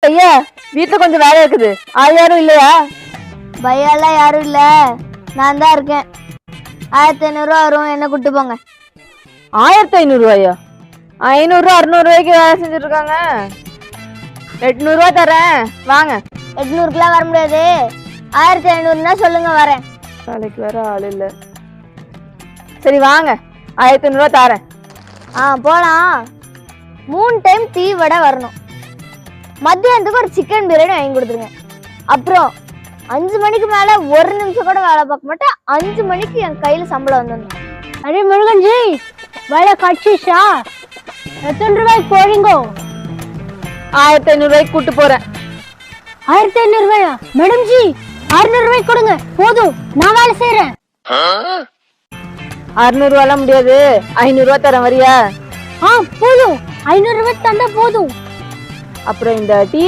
ஐயா வீட்டுல கொஞ்சம் வேலை இருக்குது. யாரும் இல்லையா? பையெல்லாம் யாரும் இல்ல, நான் தான் இருக்கேன். 1500 ரூபா வரும், என்ன கூட்டு போங்க. 1500 ரூபாயா? 500 600 ரூபாய்க்கு வேலை செஞ்சுட்டு இருக்காங்க. 800 ரூபா தரேன் வாங்க. 800க்குலாம் வர முடியாது, 1500ன்னா சொல்லுங்க வரேன். வேலைக்கு வேற ஆள் இல்ல. சரி வாங்க, 1500 ரூபா தரேன். போலாம். 3 டைம் டீ வடை வரணும். மத்தியானத்துக்கு ஒரு சிக்கன் பிரியாணி வாங்கி கொடுத்துருங்க. அப்புறம் 5 மணிக்கு மேல 1 நிமிஷம் கூட வேலை பார்க்க மாட்டேன். 5 மணிக்கு என் கையில சம்பளம் வந்துடணும். अरे मुरुगन जी वाला कच्चीशा எத்தனை ரூபாய்க்கு போறீங்க? 1500 ரூபாய்க்கு கூட்டு போறேன். 1500 ரூபாயா? மேடம் ஜி 600 ரூபாய்க்கு கொடுங்க, போதும், நான் வேலை செய்யறேன். 600 ரூபாய்லாம் முடியாது, 500 ரூபாய் தரேன் வரியா? போதும், 500 ரூபாய்க்கு தந்தா போதும். அப்புறம் இந்த டீ